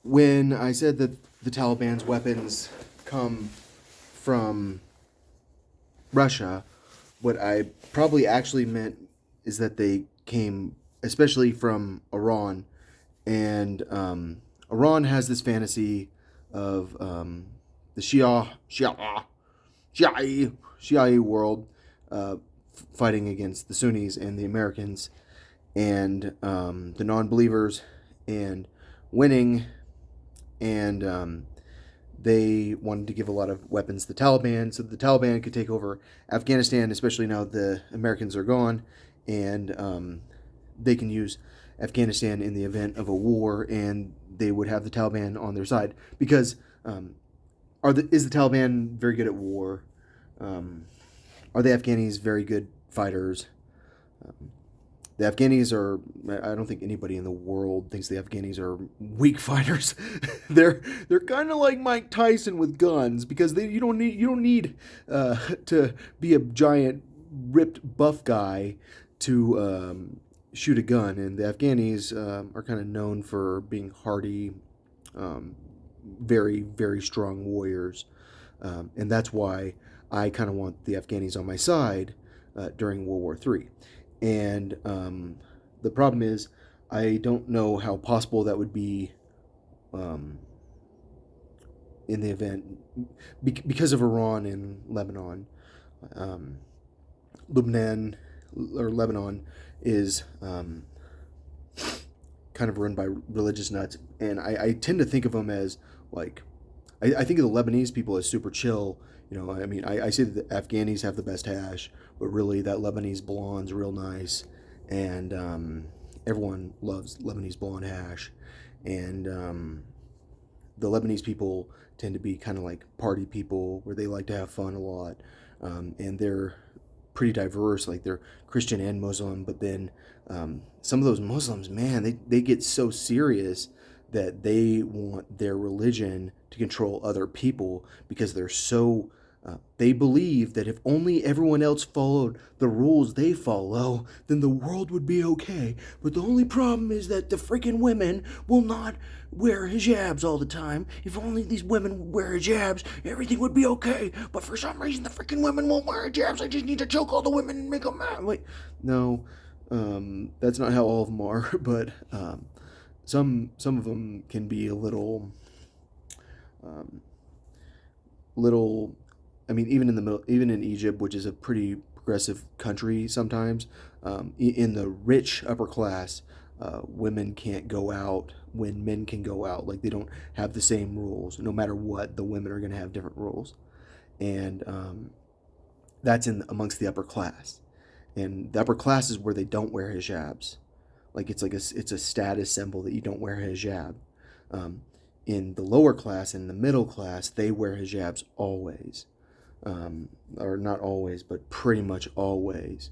When I said that the Taliban's weapons come from Russia, what I probably actually meant is that they came especially from Iran. And Iran has this fantasy of the Shi'a world fighting against the Sunnis and the Americans and the non-believers and winning. And they wanted to give a lot of weapons to the Taliban so that the Taliban could take over Afghanistan, especially now the Americans are gone, and they can use Afghanistan in the event of a war, and they would have the Taliban on their side because is the Taliban very good at war? Um, are the Afghanis very good fighters? Um, the Afghanis are. I don't think anybody in the world thinks the Afghanis are weak fighters. They're kind of like Mike Tyson with guns because you don't need to be a giant ripped buff guy to shoot a gun, and the Afghanis are kind of known for being hardy, um, very very strong warriors, and that's why I kind of want the Afghanis on my side during World War III. And the problem is, I don't know how possible that would be um, in the event because of Iran and Lebanon. Um, Lebanon or Lebanon is kind of run by religious nuts, and I tend to think of them as like I think of the Lebanese people as super chill. I mean, I say that the Afghanis have the best hash, but really that Lebanese blonde's real nice, and everyone loves Lebanese blonde hash, and the Lebanese people tend to be kind of like party people where they like to have fun a lot, and they're pretty diverse. Like they're Christian and Muslim, but then some of those Muslims, man, they get so serious that they want their religion to control other people because they're so. They believe that if only everyone else followed the rules they follow, then the world would be okay. But the only problem is that the freaking women will not wear hijabs all the time. If only these women wear hijabs, everything would be okay. But for some reason, the freaking women won't wear hijabs. I just need to choke all the women and make them mad. Wait, no, that's not how all of them are. But some of them can be a um, little. I mean, even in the middle, even in Egypt, which is a pretty progressive country, sometimes in the rich upper class, women can't go out when men can go out. Like they don't have the same rules. No matter what, the women are going to have different rules, and that's in amongst the upper class. And the upper class is where they don't wear hijabs. Like it's a status symbol that you don't wear a hijab. Um, in the lower class and the middle class, they wear hijabs always, or not always, but pretty much always.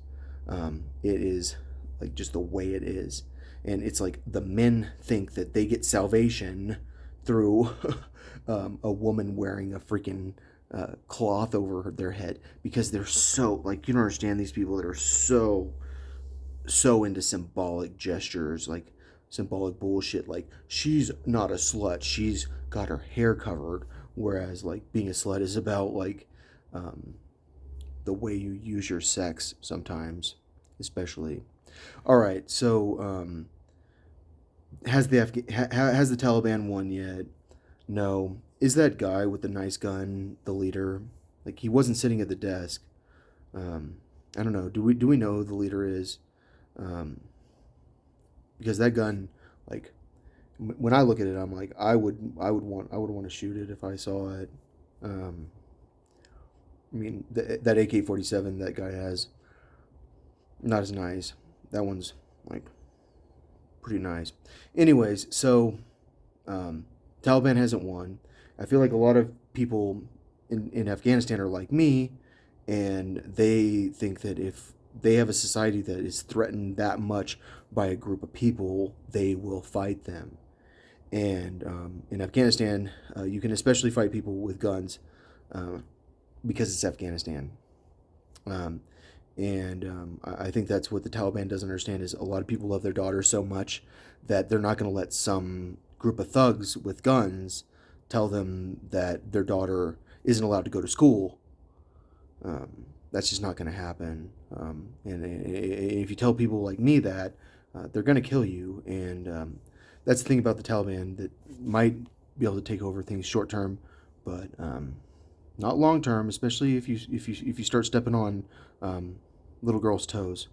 It is like just the way it is, and it's like the men think that they get salvation through a woman wearing a freaking cloth over their head because they're so like you don't understand these people that are so into symbolic gestures, like symbolic bullshit. Like she's not a slut; she's got her hair covered. Whereas like being a slut is about like um, the way you use your sex sometimes, especially. All right, so has the Taliban won yet? No. Is that guy with the nice gun the leader? Like he wasn't sitting at the desk. I don't know. Do we know who the leader is? Um, because that gun, like when I look at it, I'm like I would want to shoot it if I saw it. Um, I mean that AK-47 that guy has, not as nice. That one's like pretty nice. Anyways, so um, Taliban hasn't won. I feel like a lot of people in Afghanistan are like me, and they think that if they have a society that is threatened that much by a group of people, they will fight them. And in Afghanistan, you can especially fight people with guns uh, because it's Afghanistan. Um, and I think that's what the Taliban doesn't understand is a lot of people love their daughters so much that they're not going to let some group of thugs with guns tell them that their daughter isn't allowed to go to school. That's just not going to happen. And if you tell people like me that, they're going to kill you. And that's the thing about the Taliban, that might be able to take over things short term, but not long term. Especially if you start stepping on little girls' toes.